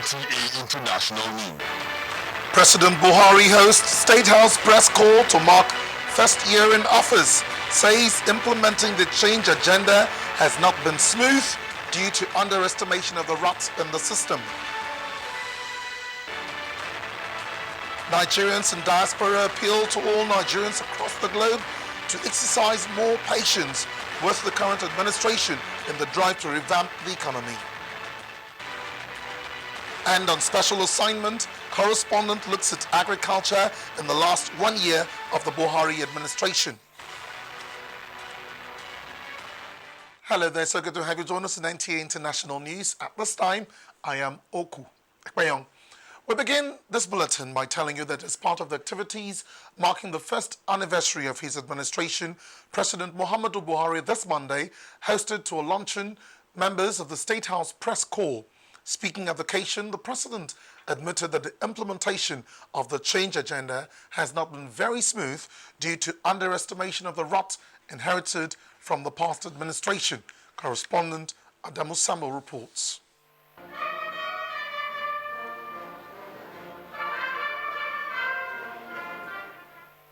NTA International News. President Buhari hosts State House press call to mark first year in office, says implementing the change agenda has not been smooth due to underestimation of the ruts in the system. Nigerians in diaspora appeal to all Nigerians across the globe to exercise more patience with the current administration in the drive to revamp the economy. And on special assignment, correspondent looks at agriculture in the last 1 year of the Buhari administration. Hello there, so good to have you join us in NTA International News. At this time, I am Oku Ekpeyong. We begin this bulletin by telling you that as part of the activities marking the first anniversary of his administration, President Muhammadu Buhari this Monday hosted to a luncheon members of the State House press corps. Speaking at the occasion, the President admitted that the implementation of the change agenda has not been very smooth due to underestimation of the rut inherited from the past administration. Correspondent Adamu Samuel reports.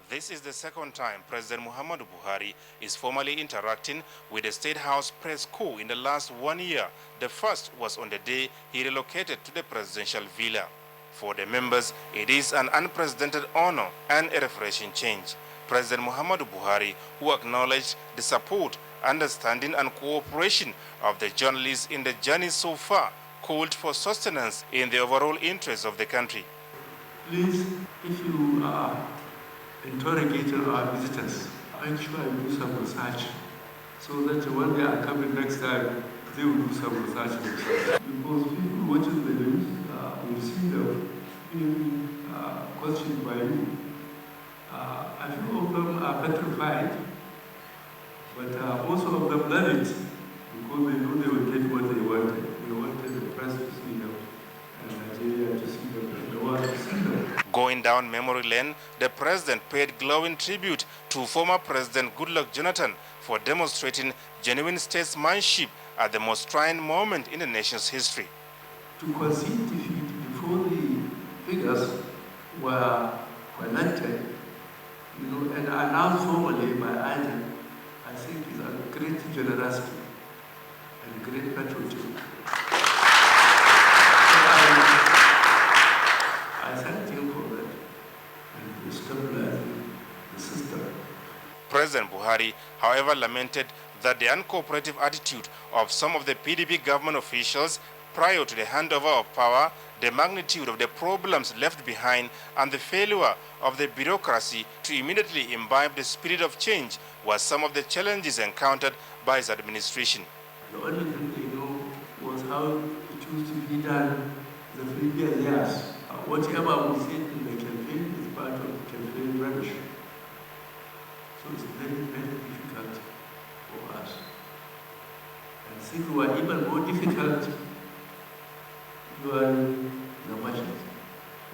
This is the second time President Muhammadu Buhari is formally interacting with the State House press corps in the last 1 year. The first was on the day he relocated to the presidential villa. For the members, it is an unprecedented honor and a refreshing change. President Muhammadu Buhari, who acknowledged the support, understanding and cooperation of the journalists in the journey so far, called for sustenance in the overall interests of the country. Please, if you are interrogating our visitors, make sure you do some research so that when they are coming next time, they will do some research themselves. Because people watching the news will see them being questioned by you. A few of them are petrified, but most of them love it because they know they will get what they wanted. They wanted the press to see them, and Nigeria to see them, and the world to see them. Going down memory lane, the president paid glowing tribute to former President Goodluck Jonathan for demonstrating genuine statesmanship at the most trying moment in the nation's history. To concede defeat before the figures were collected, and announced formally by item, I think is a great generosity and great patriotism. I thank him for that and for stabilizing the system. President Buhari, however, lamented that the uncooperative attitude of some of the PDP government officials prior to the handover of power, the magnitude of the problems left behind, and the failure of the bureaucracy to immediately imbibe the spirit of change were some of the challenges encountered by his administration. The only thing they know was how it used to be done the previous years. Whatever we said in the campaign is part of the campaign rubbish. So it's very, very difficult for us. And things were even more difficult during the budget,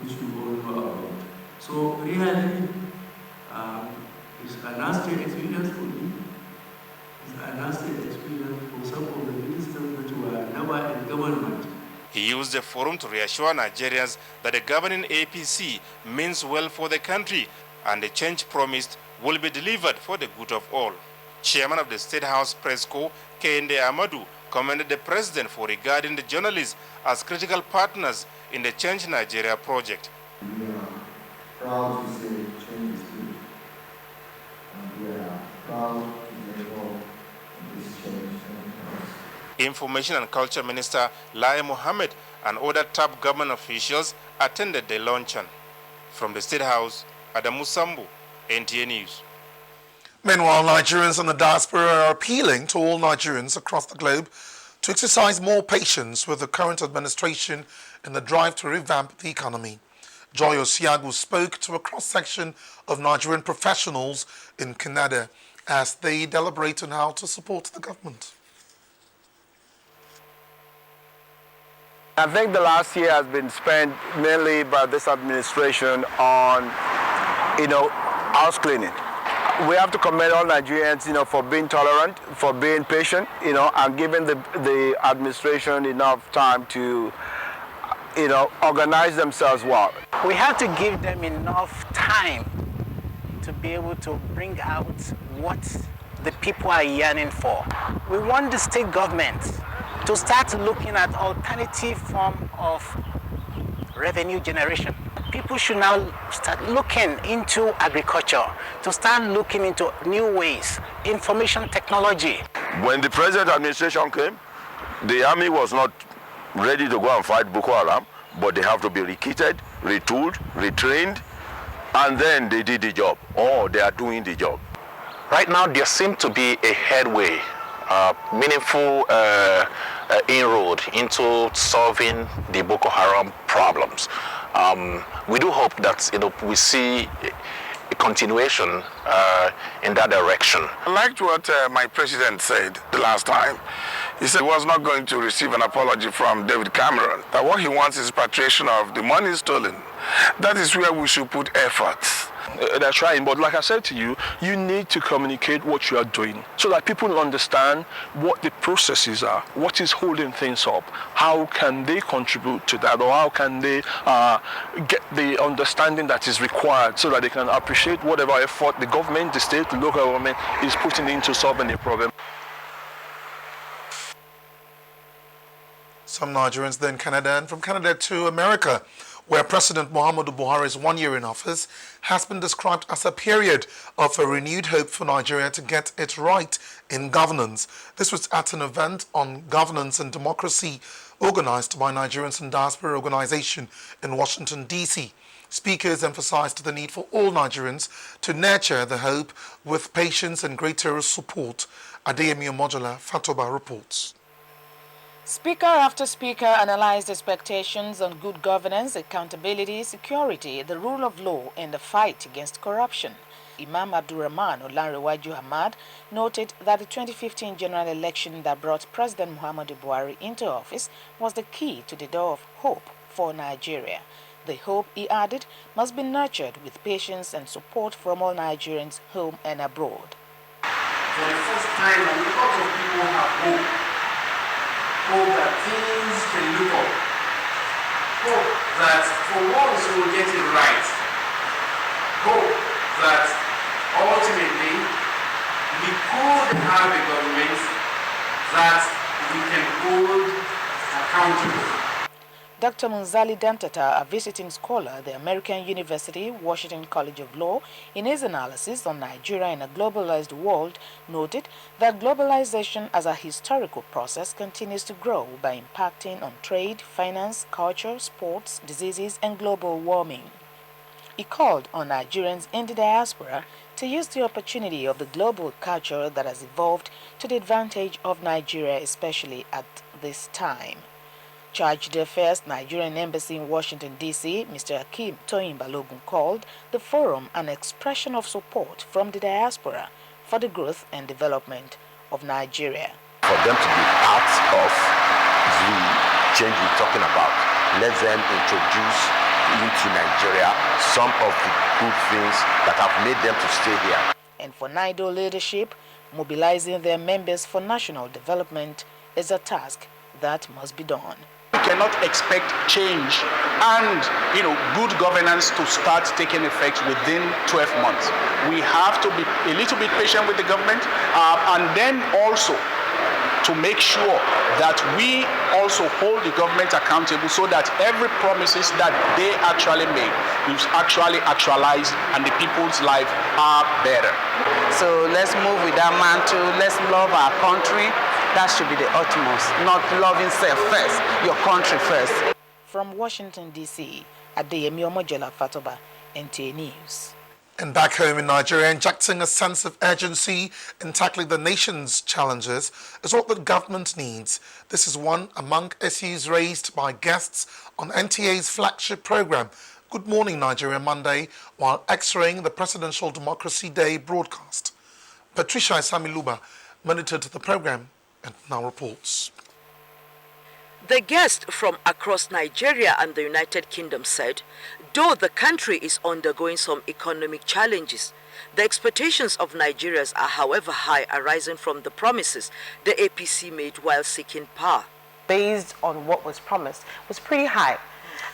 which you all know about. So really, it's a nasty experience for me. It's a nasty experience for some of the ministers that were never in government. He used the forum to reassure Nigerians that the governing APC means well for the country and the change promised will be delivered for the good of all. Chairman of the State House Press Corps, Kende Amadu, commended the president for regarding the journalists as critical partners in the Change Nigeria project. We are proud to say change is good, and we are proud to be involved in this change. Information and Culture Minister Lai Mohammed and other top government officials attended the luncheon. From the State House, Adamu Sambu, NTA News. Meanwhile, Nigerians in the diaspora are appealing to all Nigerians across the globe to exercise more patience with the current administration in the drive to revamp the economy. Joy Osiagu spoke to a cross-section of Nigerian professionals in Canada as they deliberate on how to support the government. I think the last year has been spent mainly by this administration on, house cleaning. We have to commend all Nigerians, for being tolerant, for being patient, and giving the administration enough time to organize themselves well. We have to give them enough time to be able to bring out what the people are yearning for. We want the state government to start looking at alternative form of revenue generation. People should now start looking into agriculture, to start looking into new ways, information technology. When the present administration came, the army was not ready to go and fight Boko Haram, but they have to be rekitted, retooled, retrained, and then they did the job, or they are doing the job. Right now, there seems to be a headway, meaningful inroad into solving the Boko Haram problems. We do hope that we see a continuation in that direction. I liked what my president said the last time. He said he was not going to receive an apology from David Cameron, that what he wants is repatriation of the money stolen. That is where we should put efforts. They're trying, but like I said to you, you need to communicate what you are doing so that people understand what the processes are, what is holding things up, how can they contribute to that, or how can they get the understanding that is required so that they can appreciate whatever effort the government, the state, the local government is putting into solving the problem. Some Nigerians then Canada, and from Canada to America, where President Muhammadu Buhari's 1 year in office has been described as a period of a renewed hope for Nigeria to get it right in governance. This was at an event on governance and democracy organized by Nigerians in Diaspora Organization in Washington, D.C. Speakers emphasized the need for all Nigerians to nurture the hope with patience and greater support. Adeyemi Omojola Fatoba reports. Speaker after speaker analyzed expectations on good governance, accountability, security, the rule of law, and the fight against corruption. Imam Abdurrahman Olanrewaju Ahmad noted that the 2015 general election that brought President Muhammadu Buhari into office was the key to the door of hope for Nigeria. The hope, he added, must be nurtured with patience and support from all Nigerians home and abroad. For the first time, a lot of people have hope that things can look up, hope that for once we will get it right, hope that ultimately we could have a government that we can hold accountable. Dr. Munzali Dantata, a visiting scholar at the American University, Washington College of Law, in his analysis on Nigeria in a globalized world, noted that globalization as a historical process continues to grow by impacting on trade, finance, culture, sports, diseases, and global warming. He called on Nigerians in the diaspora to use the opportunity of the global culture that has evolved to the advantage of Nigeria, especially at this time. Chargé d'Affaires, Nigerian Embassy in Washington, D.C., Mr. Hakeem Toyin Balogun called the forum an expression of support from the diaspora for the growth and development of Nigeria. For them to be part of the change we're talking about, let them introduce into Nigeria some of the good things that have made them to stay here. And for NIDO leadership, mobilizing their members for national development is a task that must be done. We cannot expect change and good governance to start taking effect within 12 months. We have to be a little bit patient with the government and then also to make sure that we also hold the government accountable so that every promises that they actually make is actually actualized and the people's life are better. So let's move with that mantle. Let's love our country. That should be the utmost, not loving self first, your country first. From Washington, D.C., Adeyemi Omojola Fatoba, NTA News. And back home in Nigeria, injecting a sense of urgency in tackling the nation's challenges is what the government needs. This is one among issues raised by guests on NTA's flagship program, Good Morning Nigeria Monday, while x-raying the Presidential Democracy Day broadcast. Patricia Isamiluba monitored the program and now reports. The guest from across Nigeria and the United Kingdom said, though the country is undergoing some economic challenges, the expectations of Nigerians are however high, arising from the promises the APC made while seeking power. Based on what was promised, was pretty high.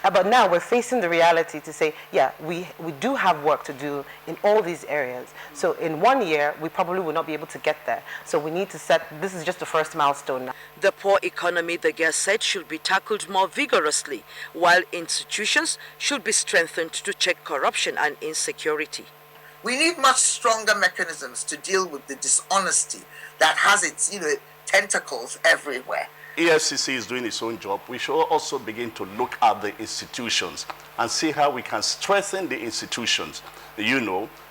But now we're facing the reality to say, yeah, we do have work to do in all these areas. So in 1 year, we probably will not be able to get there. So we need to set, this is just the first milestone now. The poor economy, the guest said, should be tackled more vigorously, while institutions should be strengthened to check corruption and insecurity. We need much stronger mechanisms to deal with the dishonesty that has its, tentacles everywhere. EFCC is doing its own job. We should also begin to look at the institutions and see how we can strengthen the institutions.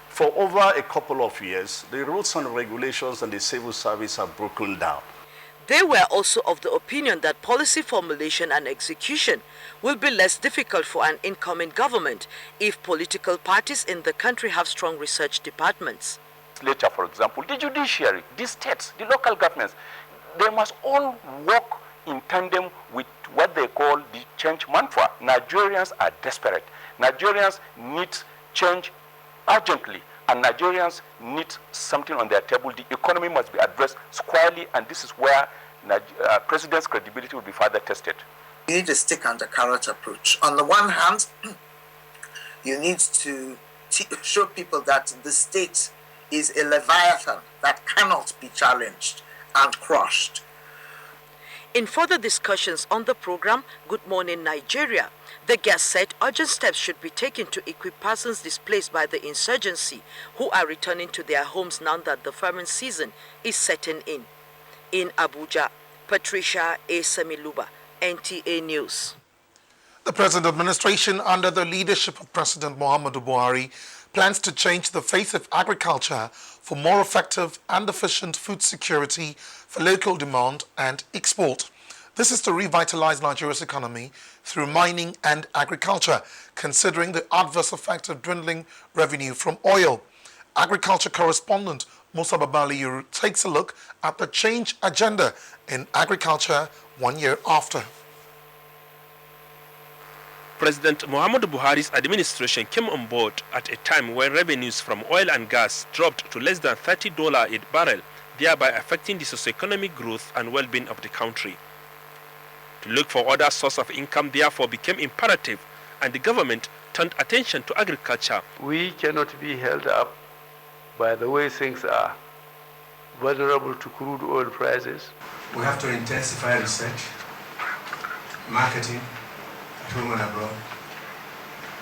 For over a couple of years, the rules and regulations and the civil service have broken down. They were also of the opinion that policy formulation and execution will be less difficult for an incoming government if political parties in the country have strong research departments. Later, for example, the judiciary, the states, the local governments, they must all work in tandem with what they call the change mantra. Nigerians are desperate. Nigerians need change urgently, and Nigerians need something on their table. The economy must be addressed squarely, and this is where President's credibility will be further tested. You need a stick and a carrot approach. On the one hand, you need to show people that the state is a leviathan that cannot be challenged and crushed. In further discussions on the program, Good Morning Nigeria, the guest said urgent steps should be taken to equip persons displaced by the insurgency who are returning to their homes now that the farming season is setting in. In Abuja, Patricia A. Semiluba, NTA News. The present administration, under the leadership of President Muhammadu Buhari, plans to change the face of agriculture for more effective and efficient food security for local demand and export. This is to revitalize Nigeria's economy through mining and agriculture, considering the adverse effect of dwindling revenue from oil. Agriculture correspondent Musa Babaliuru takes a look at the change agenda in agriculture 1 year after. President Muhammadu Buhari's administration came on board at a time when revenues from oil and gas dropped to less than $30 a barrel, thereby affecting the socioeconomic growth and well-being of the country. To look for other sources of income therefore became imperative, and the government turned attention to agriculture. We cannot be held up by the way things are, vulnerable to crude oil prices. We have to intensify research, marketing, home and abroad.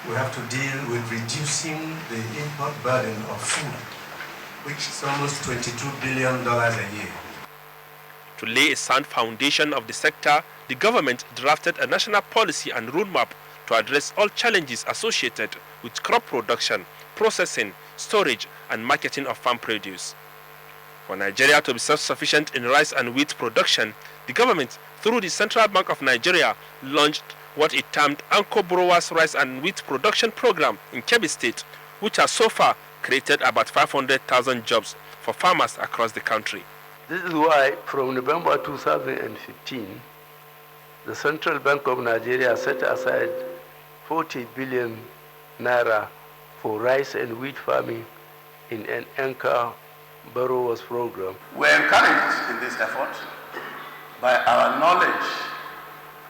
We have to deal with reducing the import burden of food, which is almost $22 billion a year. To lay a sound foundation of the sector, the government drafted a national policy and roadmap to address all challenges associated with crop production, processing, storage, and marketing of farm produce. For Nigeria to be self-sufficient in rice and wheat production, the government, through the Central Bank of Nigeria, launched what it termed Anchor Brewers Rice and Wheat Production Program in Kebbi State, which has so far created about 500,000 jobs for farmers across the country. This is why from November 2015, the Central Bank of Nigeria set aside 40 billion naira for rice and wheat farming in an Anchor Borrowers Program. We're encouraged in this effort by our knowledge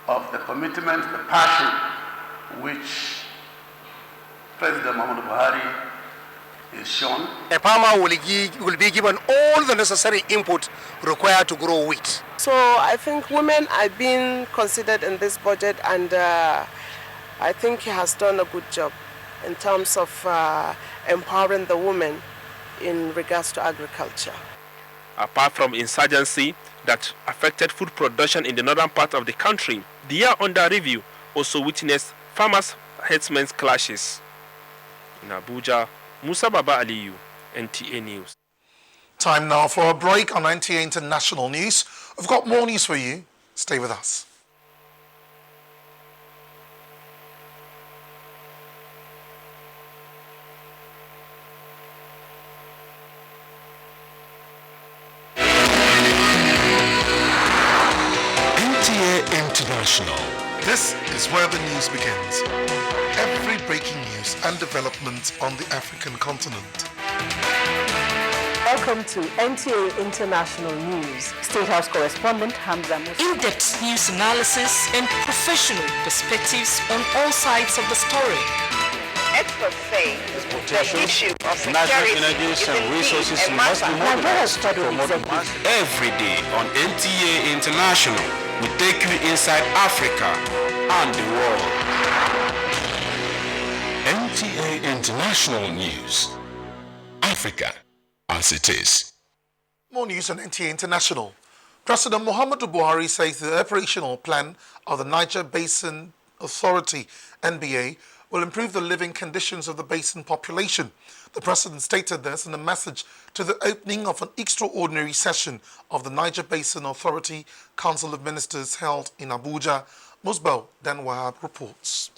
of the commitment, the passion which President Muhammadu Buhari is shown. A farmer will be given all the necessary input required to grow wheat. So I think women are being considered in this budget, and I think he has done a good job in terms of empowering the women in regards to agriculture. Apart from insurgency that affected food production in the northern part of the country, the year under review also witnessed farmers-herdsmen clashes. In Abuja, Musa Baba Aliyu, NTA News. Time now for a break on NTA International News. We've got more news for you. Stay with us. NTA International. This is where the news begins. Every breaking news and development on the African continent. Welcome to NTA International News. State House correspondent Hamza Musa. In-depth news analysis and professional perspectives on all sides of the story. Experts say the issue of security and resources must be mobilized to promote every day on NTA International. We take you inside Africa and the world. NTA International News. Africa as it is. More news on NTA International. President Muhammadu Buhari says the operational plan of the Niger Basin Authority, NBA, will improve the living conditions of the basin population. The president stated this in a message to the opening of an extraordinary session of the Niger Basin Authority Council of Ministers held in Abuja. Musbel Danwahab reports.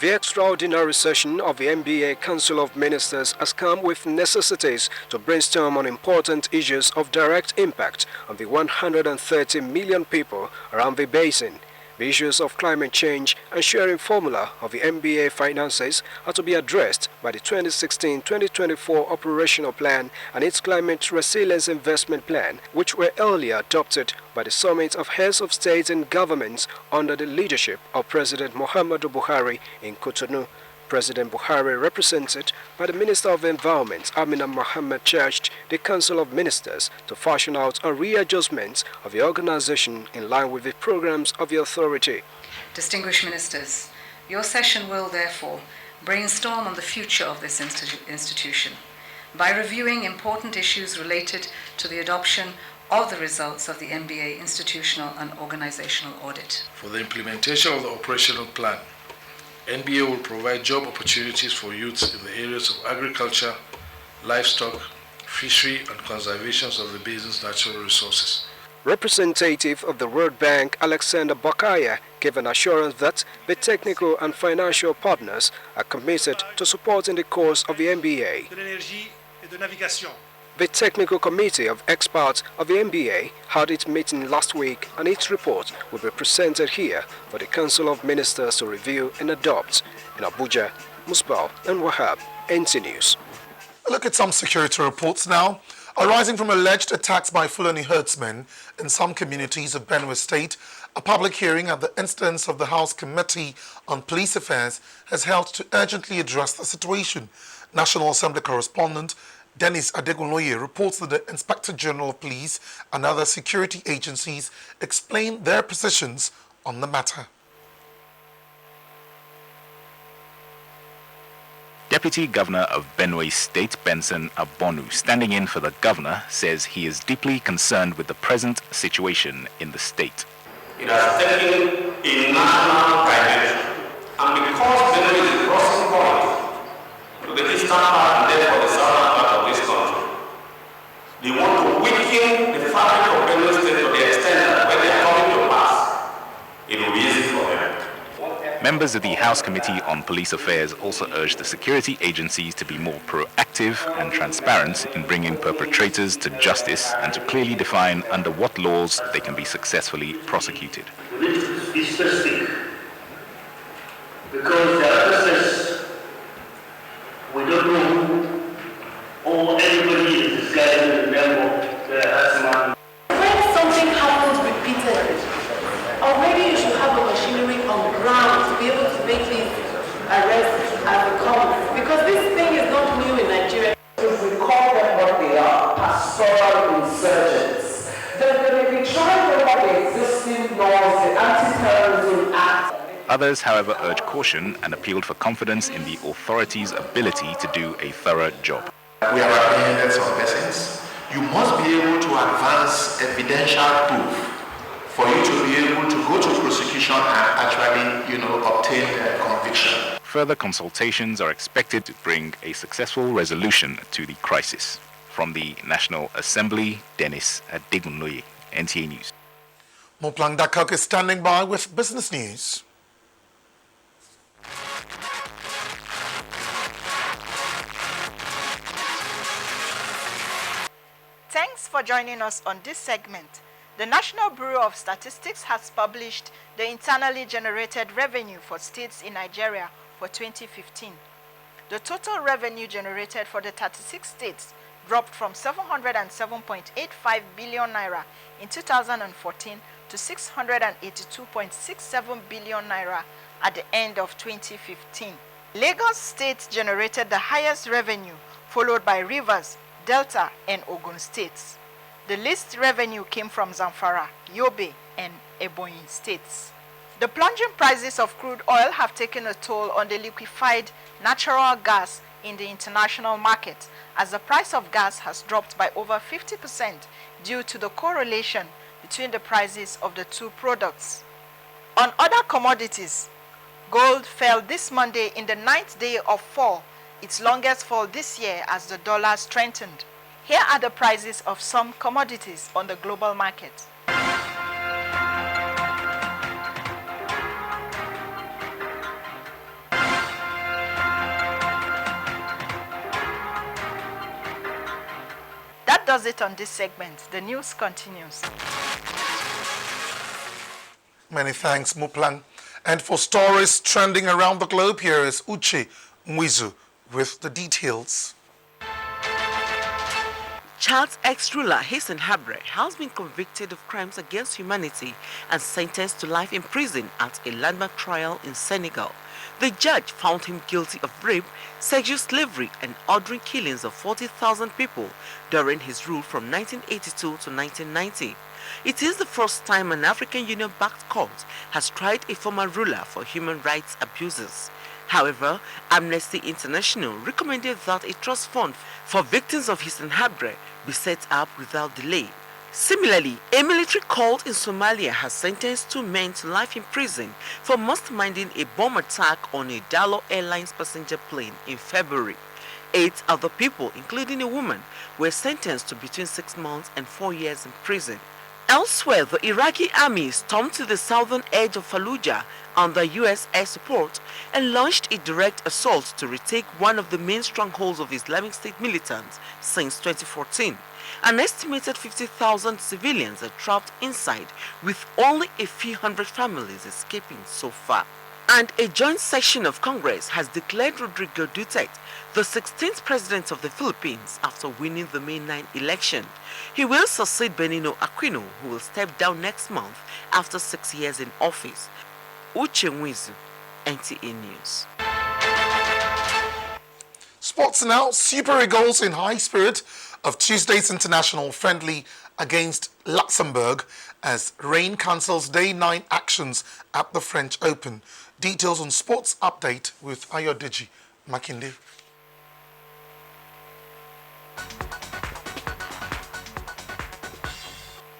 The extraordinary session of the NBA Council of Ministers has come with necessities to brainstorm on important issues of direct impact on the 130 million people around the basin. The issues of climate change and sharing formula of the NBA finances are to be addressed by the 2016-2024 operational plan and its climate resilience investment plan, which were earlier adopted by the Summit of Heads of States and Governments under the leadership of President Muhammadu Buhari in Cotonou. President Buhari, represented by the Minister of Environment, Amina Mohammed, charged the Council of Ministers to fashion out a readjustment of the organization in line with the programs of the authority. Distinguished ministers, your session will therefore brainstorm on the future of this institution by reviewing important issues related to the adoption of the results of the NBA institutional and organizational audit. For the implementation of the operational plan, NBA will provide job opportunities for youths in the areas of agriculture, livestock, fishery, and conservation of the basin's natural resources. Representative of the World Bank, Alexander Bakaya, gave an assurance that the technical and financial partners are committed to supporting the course of the NBA. The Technical Committee of Experts of the NBA had its meeting last week, and its report will be presented here for the Council of Ministers to review and adopt. In Abuja, Musbal and Wahab, NT News. Look at some security reports now. Arising from alleged attacks by Fulani herdsmen in some communities of Benue State, a public hearing at the instance of the House Committee on Police Affairs has held to urgently address the situation. National Assembly correspondent Dennis Adegunloye reports that the Inspector General of Police and other security agencies explain their positions on the matter. Deputy Governor of Benue State, Benson Abonu, standing in for the governor, says he is deeply concerned with the present situation in the state. It has taken a national dimension, and because Benue is a crossing point to the eastern part and therefore the southern part of this country, they want to weaken the fabric of Benue State to the extent that when they are coming to pass, it will be easy for them. Members of the House Committee on Police Affairs also urged the security agencies to be more proactive and transparent in bringing perpetrators to justice and to clearly define under what laws they can be successfully prosecuted. We need to be specific because there are cases we don't know or everybody is disguising the name of the herdsman. When something happens repeatedly, already you should have a machinery on ground to be able to make these arrests as it comes. Because this thing is not new in Nigeria. If we call them what they are, pastoral insurgents, then they may be trying to have the existing laws, the Anti-Terrorism Act. Others, however, urged caution and appealed for confidence in the authorities' ability to do a thorough job. We have apprehended some persons. You must be able to advance evidential proof for you to be able to go to prosecution and actually, obtain a conviction. Further consultations are expected to bring a successful resolution to the crisis. From the National Assembly, Dennis Adegunloye, NTA News. Moplang Dakak is standing by with business news. Thanks for joining us on this segment. The National Bureau of Statistics has published the internally generated revenue for states in Nigeria for 2015. The total revenue generated for the 36 states dropped from 707.85 billion naira in 2014 to 682.67 billion naira at the end of 2015. Lagos State generated the highest revenue, followed by Rivers, Delta, and Ogun states. The least revenue came from Zamfara, Yobe, and Ebonyi states. The plunging prices of crude oil have taken a toll on the liquefied natural gas in the international market, as the price of gas has dropped by over 50% due to the correlation between the prices of the two products. On other commodities, gold fell this Monday in the 9th day of fall, its longest fall this year as the dollar strengthened. Here are the prices of some commodities on the global market. That does it on this segment. The news continues. Many thanks, Muplang. And for stories trending around the globe, here is Uche Mwizu with the details. Chad's ex-ruler Hassan Habre has been convicted of crimes against humanity and sentenced to life in prison at a landmark trial in Senegal. The judge found him guilty of rape, sexual slavery, and ordering killings of 40,000 people during his rule from 1982 to 1990. It is the first time an African Union-backed court has tried a former ruler for human rights abuses. However, Amnesty International recommended that a trust fund for victims of Hassan Habre be set up without delay. Similarly, a military court in Somalia has sentenced 2 men to life in prison for masterminding a bomb attack on a Dallo Airlines passenger plane in February. 8 other people, including a woman, were sentenced to between 6 months and 4 years in prison. Elsewhere, the Iraqi army stormed to the southern edge of Fallujah under U.S. air support and launched a direct assault to retake one of the main strongholds of Islamic State militants since 2014. An estimated 50,000 civilians are trapped inside, with only a few hundred families escaping so far. And a joint session of Congress has declared Rodrigo Duterte the 16th president of the Philippines after winning the May 9 election. He will succeed Benigno Aquino, who will step down next month after 6 years in office. Uche Mwizu, NTA News. Sports now. Super Eagles in high spirit of Tuesday's international friendly against Luxembourg as rain cancels day 9 actions at the French Open. Details on Sports Update with Ayodiji Makinde.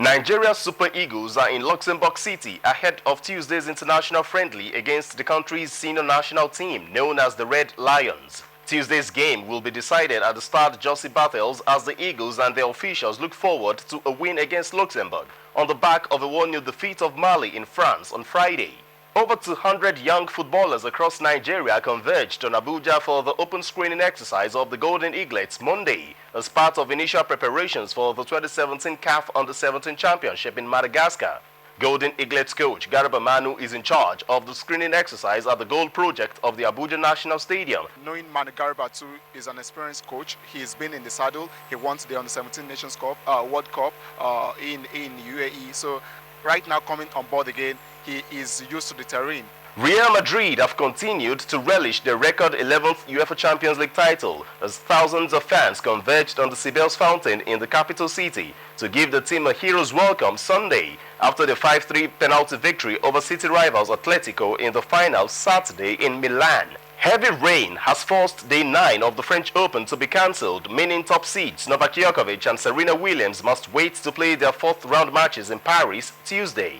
Nigeria's Super Eagles are in Luxembourg City ahead of Tuesday's international friendly against the country's senior national team known as the Red Lions. Tuesday's game will be decided at the Stade Josy Bartels as the Eagles and their officials look forward to a win against Luxembourg on the back of a 1-0 defeat of Mali in France on Friday. Over 200 young footballers across Nigeria converged on Abuja for the open screening exercise of the Golden Eaglets Monday as part of initial preparations for the 2017 CAF Under-17 Championship in Madagascar. Golden Eaglets coach Garba Manu is in charge of the screening exercise at the Gold Project of the Abuja National Stadium. Knowing Manu Garba too is an experienced coach, he's been in the saddle. He won the Under-17 Nations Cup, World Cup in UAE. So right now coming on board again, he is used to the terrain. Real Madrid have continued to relish their record 11th UEFA Champions League title as thousands of fans converged on the Cibeles Fountain in the capital city to give the team a hero's welcome Sunday after the 5-3 penalty victory over city rivals Atletico in the final Saturday in Milan. Heavy rain has forced day 9 of the French Open to be cancelled, meaning top seeds Novak Djokovic and Serena Williams must wait to play their 4th round matches in Paris Tuesday.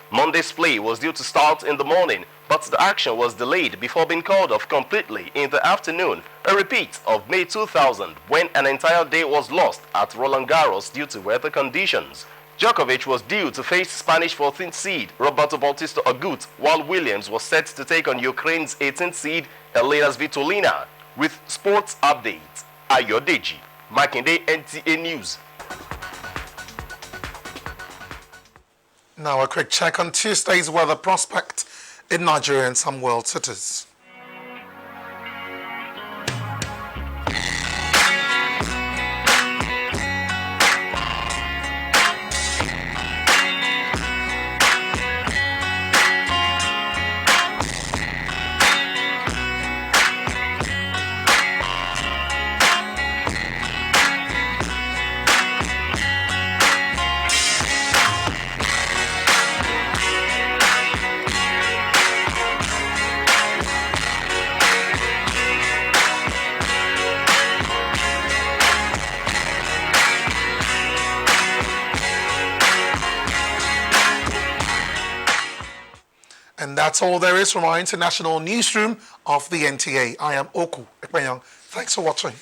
Monday's play was due to start in the morning, but the action was delayed before being called off completely in the afternoon, a repeat of May 2000 when an entire day was lost at Roland Garros due to weather conditions. Djokovic was due to face Spanish 14th seed Roberto Bautista Agut, while Williams was set to take on Ukraine's 18th seed Elena Svitolina. With Sports Update, Ayodeji Makinde, NTA News. Now a quick check on Tuesday's weather prospect in Nigeria and some world cities. And that's all there is from our international newsroom of the NTA. I am Oku Ekpenyong. Thanks for watching.